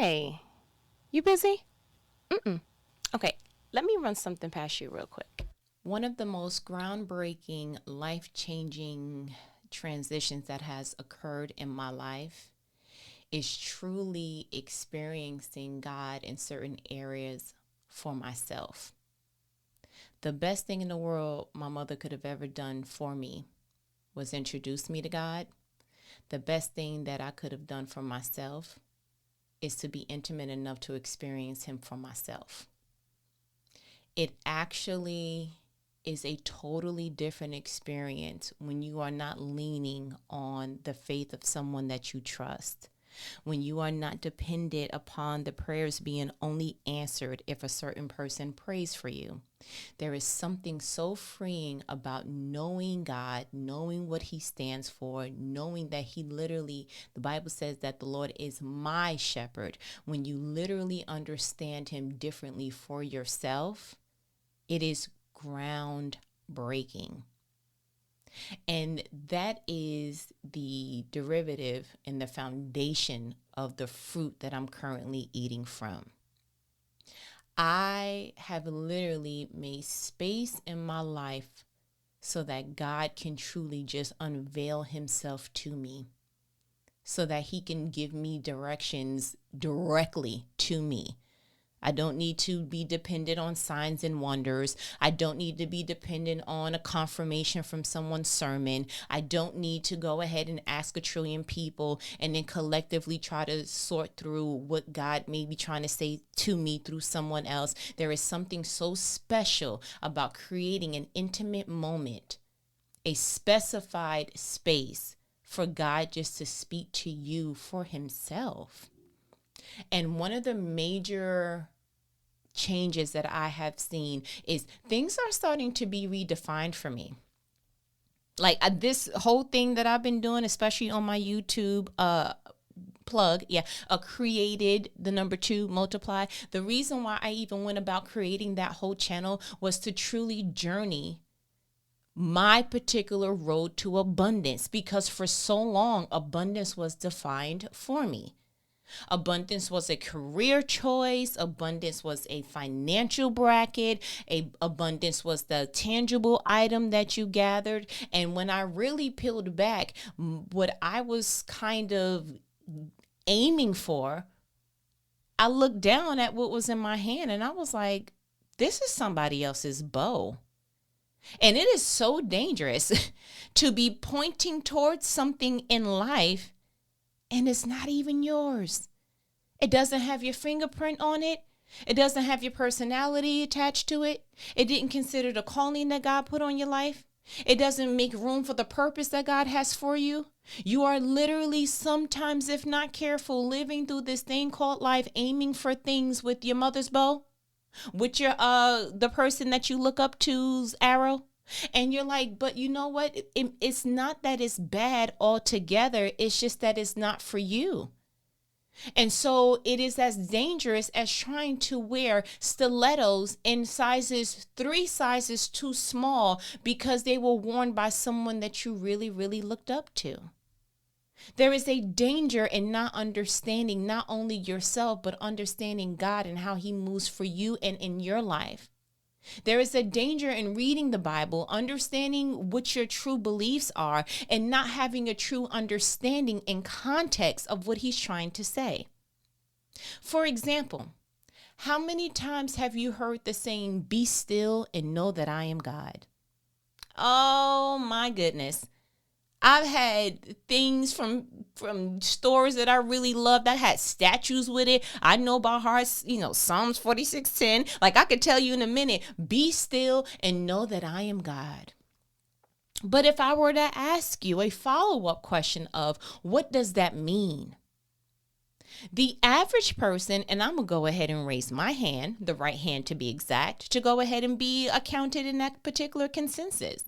Hey, you busy? Mm-mm. Okay, let me run something past you real quick. One of the most groundbreaking, life-changing transitions that has occurred in my life is truly experiencing God in certain areas for myself. The best thing in the world my mother could have ever done for me was introduce me to God. The best thing that I could have done for myself is to be intimate enough to experience Him for myself. It actually is a totally different experience when you are not leaning on the faith of someone that you trust, when you are not dependent upon the prayers being only answered if a certain person prays for you. There is something so freeing about knowing God, knowing what He stands for, knowing that He literally, the Bible says that the Lord is my shepherd. When you literally understand Him differently for yourself, it is groundbreaking. And that is the derivative and the foundation of the fruit that I'm currently eating from. I have literally made space in my life so that God can truly just unveil Himself to me, so that He can give me directions directly to me. I don't need to be dependent on signs and wonders. I don't need to be dependent on a confirmation from someone's sermon. I don't need to go ahead and ask a trillion people and then collectively try to sort through what God may be trying to say to me through someone else. There is something so special about creating an intimate moment, a specified space for God just to speak to you for Himself. And one of the major changes that I have seen is things are starting to be redefined for me. Like this whole thing that I've been doing, especially on my YouTube created the number 2 multiply. The reason why I even went about creating that whole channel was to truly journey my particular road to abundance, because for so long abundance was defined for me. Abundance was a career choice. Abundance was a financial bracket. Abundance was the tangible item that you gathered. And when I really peeled back, what I was kind of aiming for, I looked down at what was in my hand and I was like, this is somebody else's bow. And it is so dangerous to be pointing towards something in life and it's not even yours. It doesn't have your fingerprint on it. It doesn't have your personality attached to it. It didn't consider the calling that God put on your life. It doesn't make room for the purpose that God has for you. You are literally sometimes, if not careful, living through this thing called life, aiming for things with your mother's bow, with your the person that you look up to's arrow. And you're like, but you know what? It's not that it's bad altogether. It's just that it's not for you. And so it is as dangerous as trying to wear stilettos in 3 sizes too small because they were worn by someone that you really, really looked up to. There is a danger in not understanding not only yourself, but understanding God and how He moves for you and in your life. There is a danger in reading the Bible, understanding what your true beliefs are, and not having a true understanding in context of what He's trying to say. For example, how many times have you heard the saying, "Be still and know that I am God"? Oh my goodness. I've had things from stories that I really loved that had statues with it. I know by heart, Psalms 46:10. Like I could tell you in a minute, be still and know that I am God. But if I were to ask you a follow-up question of what does that mean? The average person, and I'm going to go ahead and raise my hand, the right hand to be exact, to go ahead and be accounted in that particular consensus.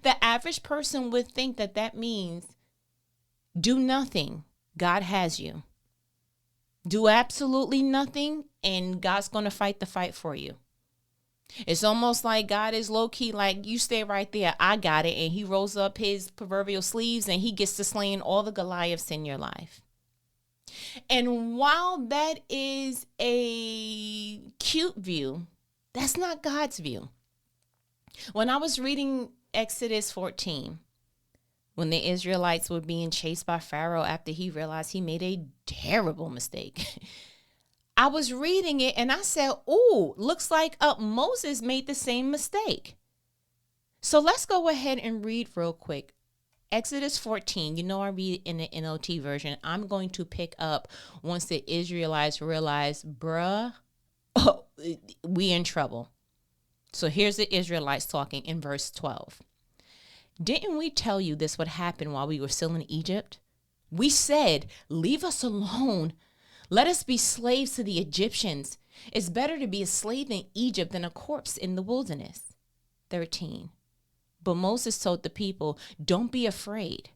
The average person would think that that means do nothing, God has you. Do absolutely nothing, and God's going to fight the fight for you. It's almost like God is low-key, like, you stay right there, I got it, and He rolls up His proverbial sleeves, and He gets to slaying all the Goliaths in your life. And while that is a cute view, that's not God's view. When I was reading Exodus 14, when the Israelites were being chased by Pharaoh after he realized he made a terrible mistake, I was reading it and I said, ooh, looks like Moses made the same mistake. So let's go ahead and read real quick. Exodus 14, I read in the NLT version. I'm going to pick up once the Israelites realize, we in trouble. So here's the Israelites talking in verse 12. Didn't we tell you this would happen while we were still in Egypt? We said, leave us alone. Let us be slaves to the Egyptians. It's better to be a slave in Egypt than a corpse in the wilderness. 13. But Moses told the people, don't be afraid.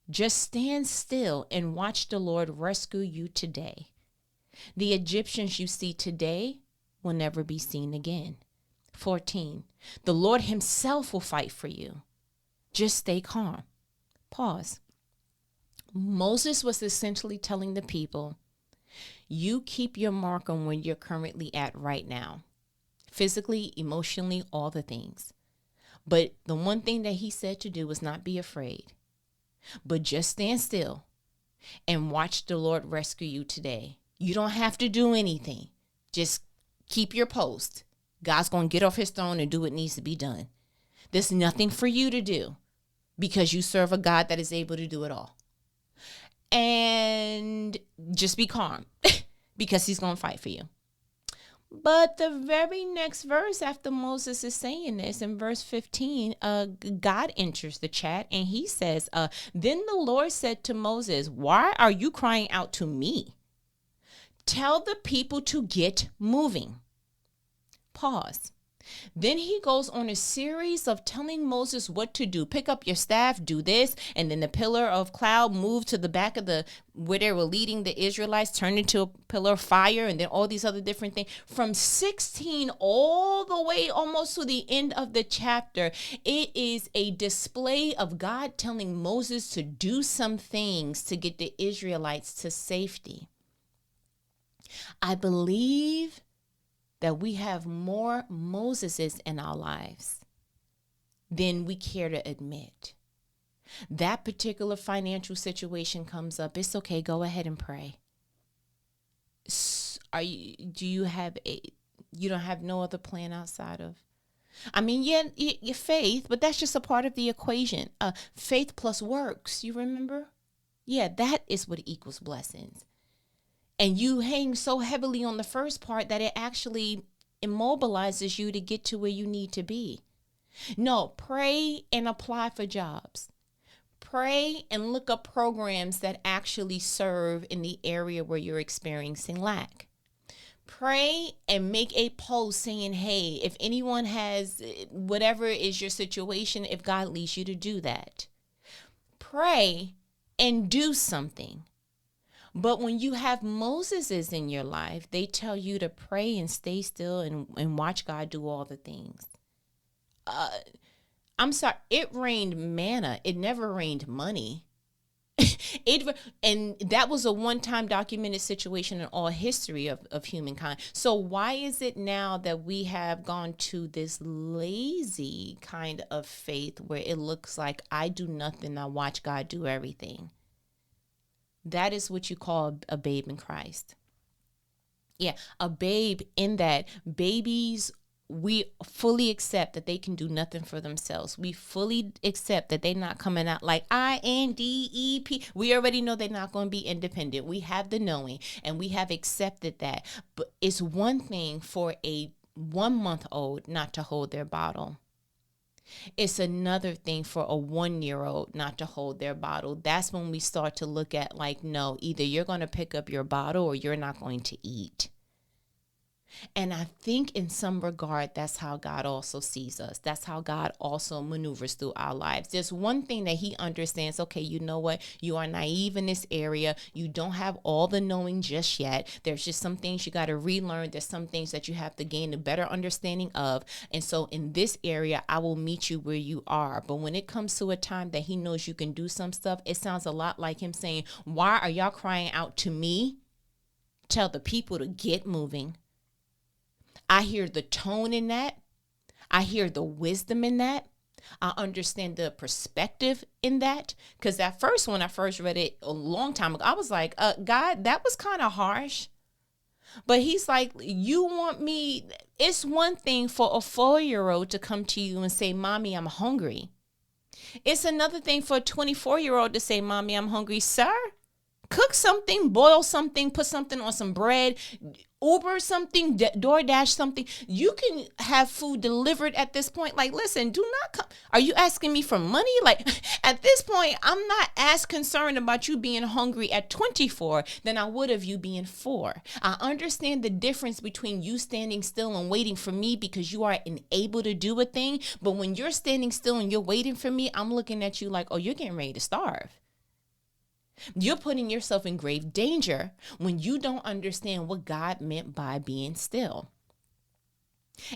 Just stand still and watch the Lord rescue you today. The Egyptians you see today will never be seen again. 14. The Lord himself will fight for you. Just stay calm. Pause. Moses was essentially telling the people, you keep your mark on where you're currently at right now. Physically, emotionally, all the things. But the one thing that he said to do was not be afraid, but just stand still and watch the Lord rescue you today. You don't have to do anything. Just keep your post. God's going to get off his throne and do what needs to be done. There's nothing for you to do because you serve a God that is able to do it all. And just be calm because he's going to fight for you. But the very next verse after Moses is saying this, in verse 15, God enters the chat and he says, then the Lord said to Moses, why are you crying out to me? Tell the people to get moving. Pause. Then he goes on a series of telling Moses what to do. Pick up your staff, do this, and then the pillar of cloud moved to the back of where they were leading the Israelites, turned into a pillar of fire, and then all these other different things. From 16 all the way almost to the end of the chapter, it is a display of God telling Moses to do some things to get the Israelites to safety. I believe that we have more Moseses in our lives than we care to admit. That particular financial situation comes up. It's okay. Go ahead and pray. You don't have no other plan outside of, your faith, but that's just a part of the equation. Faith plus works, you remember? Yeah, that is what equals blessings. And you hang so heavily on the first part that it actually immobilizes you to get to where you need to be. No, pray and apply for jobs. Pray and look up programs that actually serve in the area where you're experiencing lack. Pray and make a post saying, hey, if anyone has whatever is your situation, if God leads you to do that. Pray and do something. But when you have Moseses in your life, they tell you to pray and stay still and watch God do all the things. I'm sorry, it rained manna. It never rained money. And that was a one-time documented situation in all history of humankind. So why is it now that we have gone to this lazy kind of faith where it looks like I do nothing, I watch God do everything? That is what you call a babe in Christ. Yeah, a babe in that babies, we fully accept that they can do nothing for themselves. We fully accept that they're not coming out like INDEP. We already know they're not going to be independent. We have the knowing and we have accepted that. But it's one thing for a 1-month-old not to hold their bottle. It's another thing for a 1-year-old not to hold their bottle. That's when we start to look at like, no, either you're going to pick up your bottle or you're not going to eat. And I think in some regard, that's how God also sees us. That's how God also maneuvers through our lives. There's one thing that he understands. Okay, you know what? You are naive in this area. You don't have all the knowing just yet. There's just some things you got to relearn. There's some things that you have to gain a better understanding of. And so in this area, I will meet you where you are. But when it comes to a time that he knows you can do some stuff, it sounds a lot like him saying, why are y'all crying out to me? Tell the people to get moving. I hear the tone in that. I hear the wisdom in that. I understand the perspective in that. Because at first, when I first read it a long time ago, I was like, God, that was kind of harsh. But he's like, you want me. It's one thing for a 4-year-old to come to you and say, Mommy, I'm hungry. It's another thing for a 24-year-old to say, Mommy, I'm hungry. Sir, cook something, boil something, put something on some bread, Uber something, DoorDash something. You can have food delivered at this point. Like, listen, do not come. Are you asking me for money? Like, at this point, I'm not as concerned about you being hungry at 24 than I would of you being 4. I understand the difference between you standing still and waiting for me because you are unable to do a thing. But when you're standing still and you're waiting for me, I'm looking at you like, oh, you're getting ready to starve. You're putting yourself in grave danger when you don't understand what God meant by being still.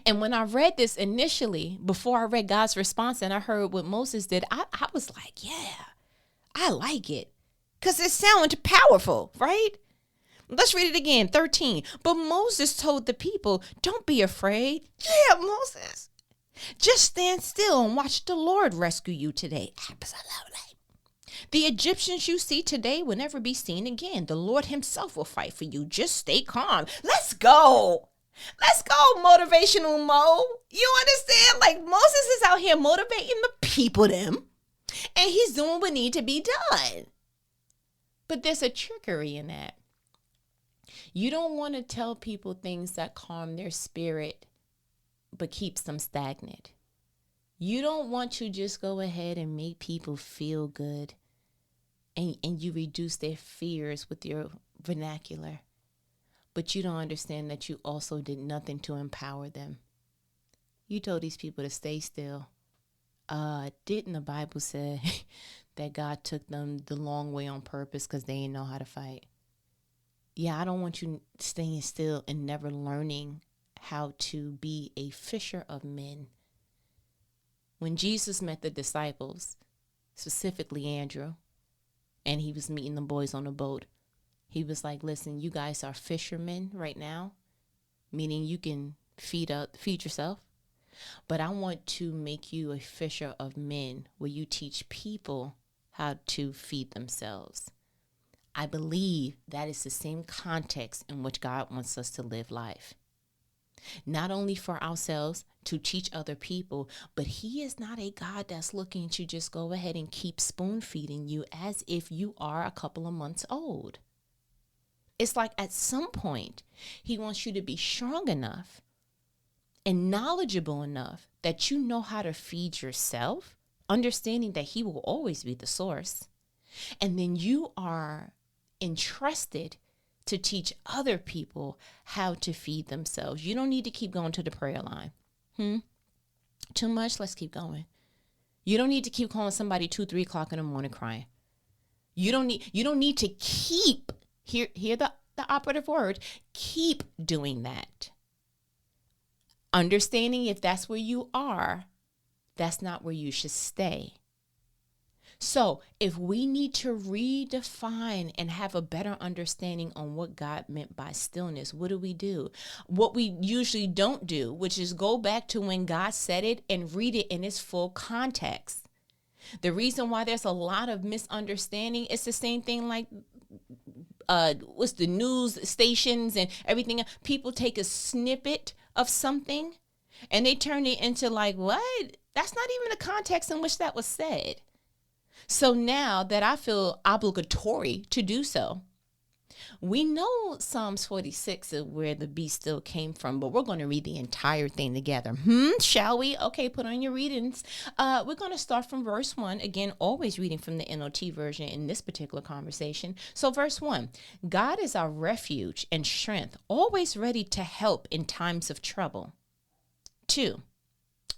And when I read this initially, before I read God's response and I heard what Moses did, I was like, yeah, I like it. Because it sounded powerful, right? Let's read it again, 13. But Moses told the people, don't be afraid. Yeah, Moses. Just stand still and watch the Lord rescue you today. Absolutely. The Egyptians you see today will never be seen again. The Lord himself will fight for you. Just stay calm. Let's go. Let's go, motivational Mo. You understand? Like, Moses is out here motivating the people them, and he's doing what needs to be done. But there's a trickery in that. You don't want to tell people things that calm their spirit, but keeps them stagnant. You don't want to just go ahead and make people feel good. And you reduce their fears with your vernacular. But you don't understand that you also did nothing to empower them. You told these people to stay still. Didn't the Bible say that God took them the long way on purpose because they didn't know how to fight? Yeah, I don't want you staying still and never learning how to be a fisher of men. When Jesus met the disciples, specifically Andrew, and he was meeting the boys on the boat, he was like, listen, you guys are fishermen right now, meaning you can feed yourself. But I want to make you a fisher of men where you teach people how to feed themselves. I believe that is the same context in which God wants us to live life. Not only for ourselves, to teach other people, but he is not a God that's looking to just go ahead and keep spoon feeding you as if you are a couple of months old. It's like at some point, he wants you to be strong enough and knowledgeable enough that you know how to feed yourself, understanding that he will always be the source. And then you are entrusted to teach other people how to feed themselves. You don't need to keep going to the prayer line. Too much? Let's keep going. You don't need to keep calling somebody 2-3 o'clock in the morning crying. You don't need to keep, hear the operative word, keep doing that. Understanding if that's where you are, that's not where you should stay. So if we need to redefine and have a better understanding on what God meant by stillness, what do? What we usually don't do, which is go back to when God said it and read it in its full context. The reason why there's a lot of misunderstanding, it's the same thing like what's the news stations and everything. People take a snippet of something and they turn it into like, what? That's not even the context in which that was said. So now that I feel obligatory to do so, We know Psalms 46 is where the be still came from, but we're going to read the entire thing together. Shall we? Okay, put on your readings. We're going to start from verse 1. Again, always reading from the NLT version in this particular conversation. So verse 1, God is our refuge and strength, always ready to help in times of trouble. 2.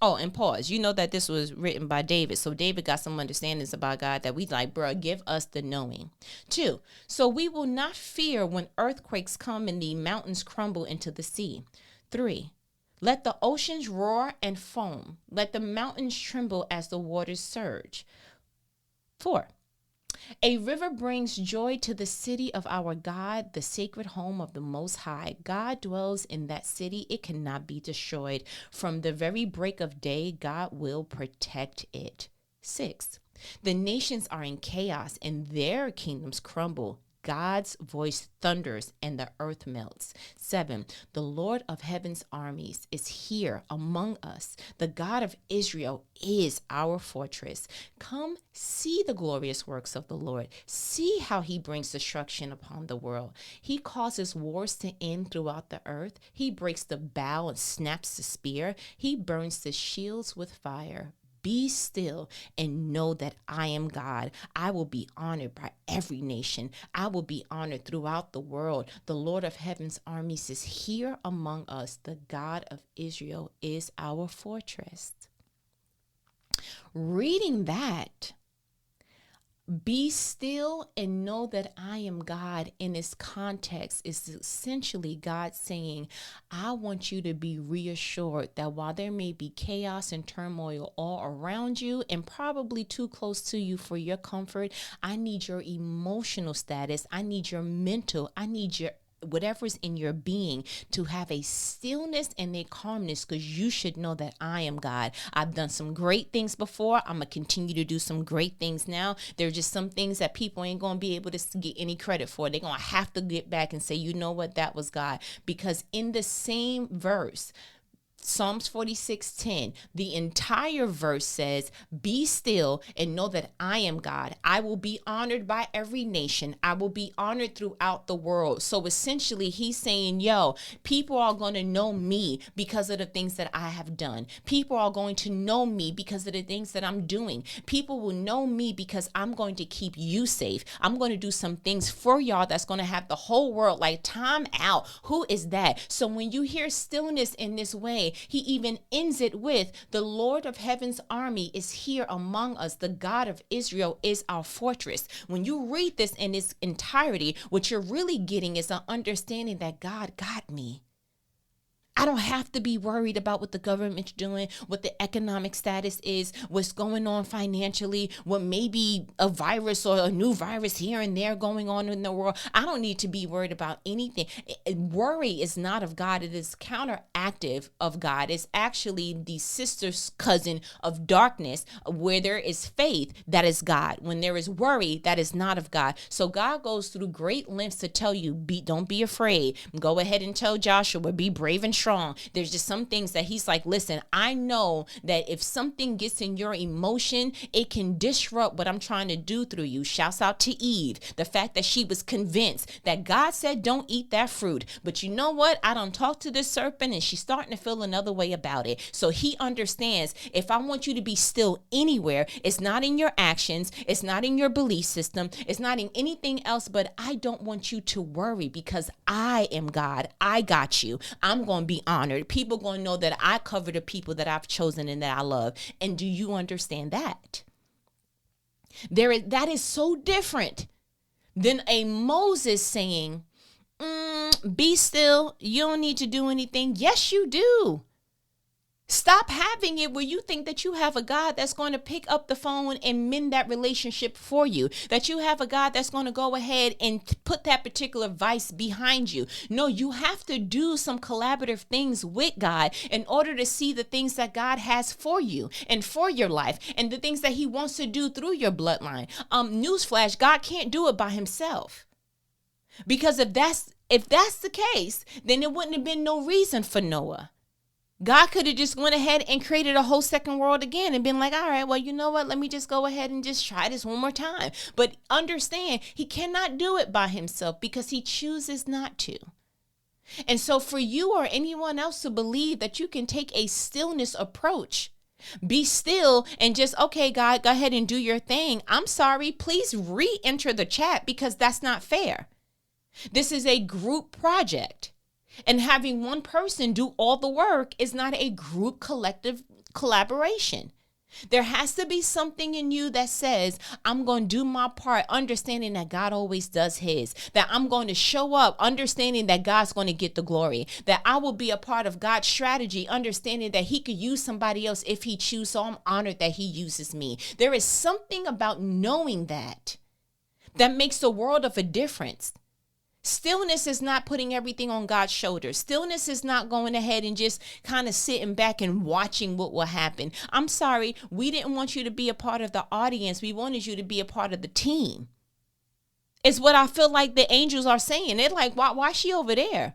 Oh, and pause. You know that this was written by David. So David got some understandings about God that we like, bro, give us the knowing. 2, so we will not fear when earthquakes come and the mountains crumble into the sea. 3, let the oceans roar and foam. Let the mountains tremble as the waters surge. 4, a river brings joy to the city of our God, the sacred home of the Most High. God dwells in that city. It cannot be destroyed. From the very break of day, God will protect it. 6, the nations are in chaos and their kingdoms crumble. God's voice thunders and the earth melts. 7, the Lord of heaven's armies is here among us. The God of Israel is our fortress. Come see the glorious works of the Lord. See how he brings destruction upon the world. He causes wars to end throughout the earth. He breaks the bow and snaps the spear. He burns the shields with fire. Be still and know that I am God. I will be honored by every nation. I will be honored throughout the world. The Lord of heaven's armies is here among us. The God of Israel is our fortress. Reading that, be still and know that I am God in its context is essentially God saying, I want you to be reassured that while there may be chaos and turmoil all around you and probably too close to you for your comfort, I need your emotional status. I need your mental. I need your whatever's in your being to have a stillness and a calmness, because you should know that I am God. I've done some great things before. I'm going to continue to do some great things now. There are just some things that people ain't going to be able to get any credit for. They're going to have to get back and say, you know what, that was God. Because in the same verse, Psalms 46:10, the entire verse says, be still and know that I am God. I will be honored by every nation. I will be honored throughout the world. So essentially he's saying, yo, people are going to know me because of the things that I have done. People are going to know me because of the things that I'm doing. People will know me because I'm going to keep you safe. I'm going to do some things for y'all that's going to have the whole world like, time out. Who is that? So when you hear stillness in this way, he even ends it with, the Lord of heaven's army is here among us. The God of Israel is our fortress. When you read this in its entirety, what you're really getting is an understanding that God got me. I don't have to be worried about what the government's doing, what the economic status is, what's going on financially, what may be a virus or a new virus here and there going on in the world. I don't need to be worried about anything. Worry is not of God. It is counteractive of God. It's actually the sister's cousin of darkness. Where there is faith, that is God. When there is worry, that is not of God. So God goes through great lengths to tell you, don't be afraid. Go ahead and tell Joshua, be brave and strong. There's just some things that he's like, listen, I know that if something gets in your emotion, it can disrupt what I'm trying to do through you. Shouts out to Eve. The fact that she was convinced that God said, don't eat that fruit. But you know what? I don't talk to this serpent and she's starting to feel another way about it. So he understands, if I want you to be still anywhere, it's not in your actions. It's not in your belief system. It's not in anything else, but I don't want you to worry because I am God. I got you. I'm going to be honored. People going to know that I cover the people that I've chosen and that I love. And do you understand that? That is so different than a Moses saying, be still. You don't need to do anything. Yes, you do. Stop having it where you think that you have a God that's going to pick up the phone and mend that relationship for you, that you have a God that's going to go ahead and put that particular vice behind you. No, you have to do some collaborative things with God in order to see the things that God has for you and for your life and the things that he wants to do through your bloodline. Newsflash, God can't do it by himself. Because if that's the case, then there wouldn't have been no reason for Noah. God could have just went ahead and created a whole second world again and been like, all right, well, you know what? Let me just go ahead and just try this one more time. But understand, he cannot do it by himself because he chooses not to. And so for you or anyone else to believe that you can take a stillness approach, be still and just, okay, God, go ahead and do your thing. I'm sorry. Please re-enter the chat because that's not fair. This is a group project. And having one person do all the work is not a group collective collaboration. There has to be something in you that says, I'm going to do my part, understanding that God always does his, that I'm going to show up, understanding that God's going to get the glory, that I will be a part of God's strategy, understanding that he could use somebody else if he chooses. So I'm honored that he uses me. There is something about knowing that makes a world of a difference. Stillness is not putting everything on God's shoulders. Stillness is not going ahead and just kind of sitting back and watching what will happen. I'm sorry, we didn't want you to be a part of the audience. We wanted you to be a part of the team. It's what I feel like the angels are saying. They're like, why is she over there?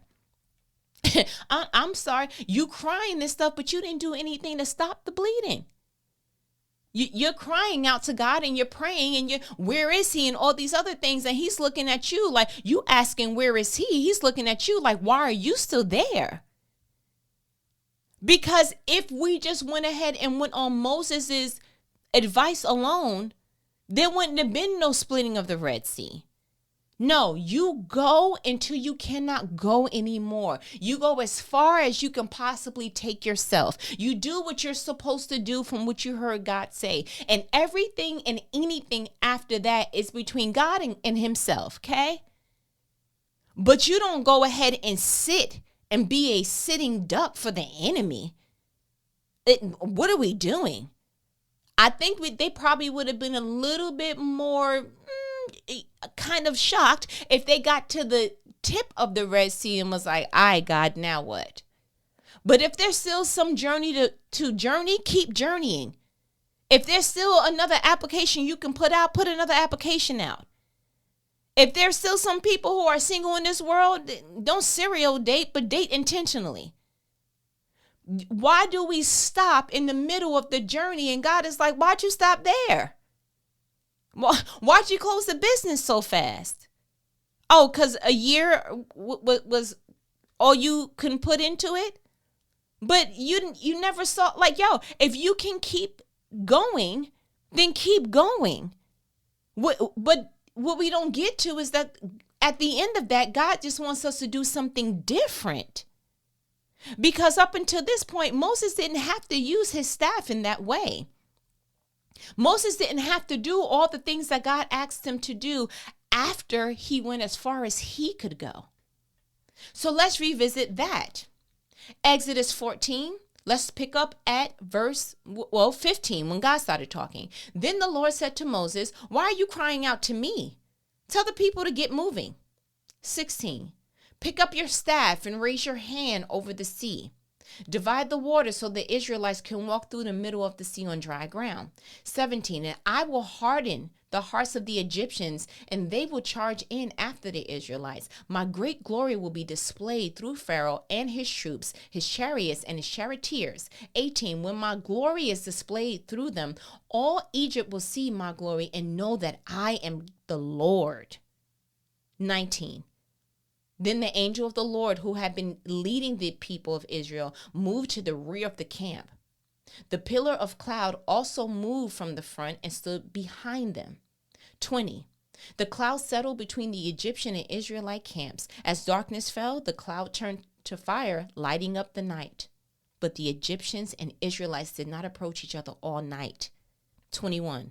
I'm sorry, you crying and stuff, but you didn't do anything to stop the bleeding. You're crying out to God and you're praying and where is he and all these other things. And he's looking at you like you asking, where is he? He's looking at you like, why are you still there? Because if we just went ahead and went on Moses's advice alone, there wouldn't have been no splitting of the Red Sea. No, you go until you cannot go anymore. You go as far as you can possibly take yourself. You do what you're supposed to do from what you heard God say. And everything and anything after that is between God and himself, okay? But you don't go ahead and sit and be a sitting duck for the enemy. What are we doing? I think they probably would have been a little bit more kind of shocked if they got to the tip of the Red Sea and was like, all right, God, now what? But if there's still some journey to journey, keep journeying. If there's still another application you can put out, put another application out. If there's still some people who are single in this world, don't serial date, but date intentionally. Why do we stop in the middle of the journey? And God is like, why'd you stop there? Why'd you close the business so fast? Oh, because a year was all you can put into it? But you never saw, like, yo, if you can keep going, then keep going. But what we don't get to is that at the end of that, God just wants us to do something different. Because up until this point, Moses didn't have to use his staff in that way. Moses didn't have to do all the things that God asked him to do after he went as far as he could go. So let's revisit that. Exodus 14, let's pick up at verse 15 when God started talking. Then the Lord said to Moses, why are you crying out to me? Tell the people to get moving. 16, pick up your staff and raise your hand over the sea. Divide the water so the Israelites can walk through the middle of the sea on dry ground. 17, and I will harden the hearts of the Egyptians, and they will charge in after the Israelites. My great glory will be displayed through Pharaoh and his troops, his chariots and his charioteers. 18, when my glory is displayed through them, all Egypt will see my glory and know that I am the Lord. 19, then the angel of the Lord, who had been leading the people of Israel, moved to the rear of the camp. The pillar of cloud also moved from the front and stood behind them. 20. The cloud settled between the Egyptian and Israelite camps. As darkness fell, the cloud turned to fire, lighting up the night. But the Egyptians and Israelites did not approach each other all night. 21.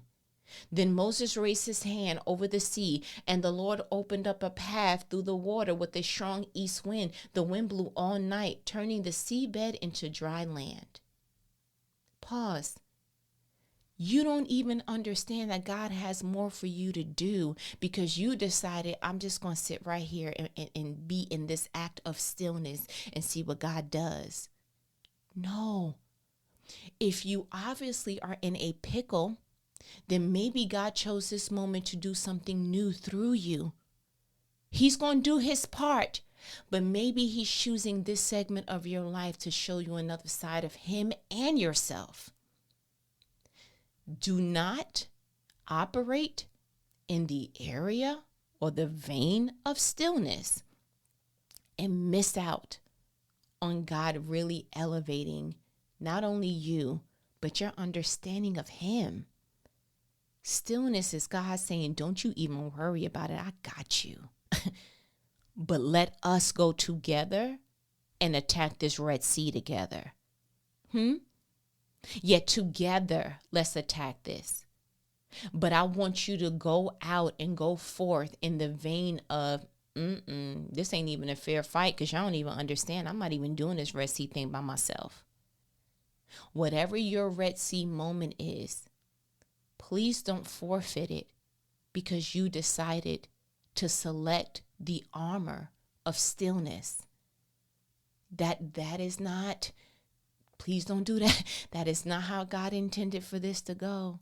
Then Moses raised his hand over the sea, and the Lord opened up a path through the water with a strong east wind. The wind blew all night, turning the seabed into dry land. Pause. You don't even understand that God has more for you to do because you decided, I'm just going to sit right here and be in this act of stillness and see what God does. No. If you obviously are in a pickle, then maybe God chose this moment to do something new through you. He's going to do his part, But maybe he's choosing this segment of your life to show you another side of him and yourself. Do not operate in the area or the vein of stillness and miss out on God really elevating not only you, but your understanding of him. Stillness is God saying, don't you even worry about it. I got you. But let us go together and attack this Red Sea together. Yet together, let's attack this. But I want you to go out and go forth in the vein of, this ain't even a fair fight because y'all don't even understand. I'm not even doing this Red Sea thing by myself. Whatever your Red Sea moment is, please don't forfeit it because you decided to select the armor of stillness. That is not, please don't do that. That is not how God intended for this to go.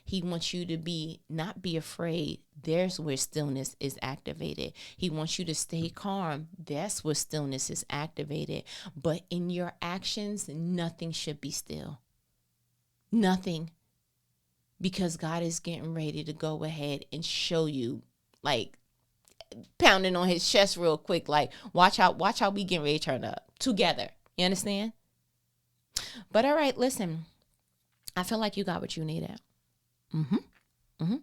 He wants you to not be afraid. There's where stillness is activated. He wants you to stay calm. That's where stillness is activated. But in your actions, nothing should be still. Nothing. Because God is getting ready to go ahead and show you, like pounding on his chest real quick, like watch how we getting ready to turn up together. You understand? But all right, listen. I feel like you got what you needed. Oh,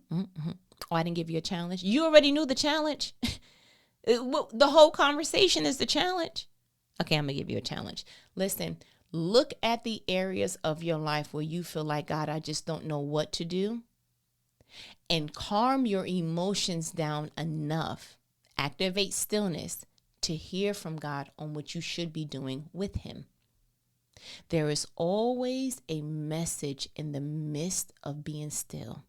I didn't give you a challenge. You already knew the challenge. The whole conversation is the challenge. Okay, I'm going to give you a challenge. Listen, look at the areas of your life where you feel like, God, I just don't know what to do. And calm your emotions down enough. Activate stillness to hear from God on what you should be doing with him. There is always a message in the midst of being still.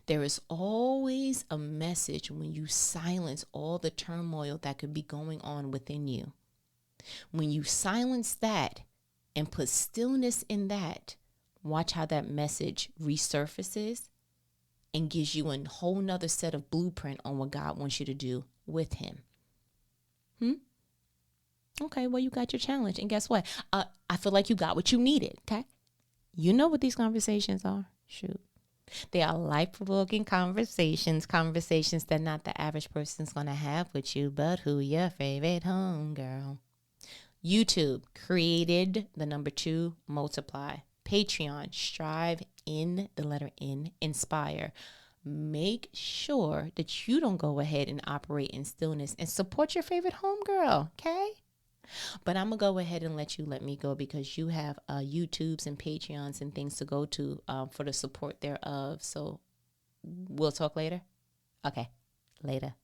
There is always a message when you silence all the turmoil that could be going on within you. When you silence that and put stillness in that, watch how that message resurfaces and gives you a whole nother set of blueprint on what God wants you to do with him. Okay, well, you got your challenge. And guess what? I feel like you got what you needed, okay? You know what these conversations are. Shoot. They are life-provoking conversations that not the average person's going to have with you, but who your favorite homegirl. YouTube, created, 2, multiply. Patreon, strive in, the letter N, inspire. Make sure that you don't go ahead and operate in stillness and support your favorite homegirl, okay? But I'm going to go ahead and let me go because you have YouTubes and Patreons and things to go to for the support thereof. So we'll talk later. Okay, later.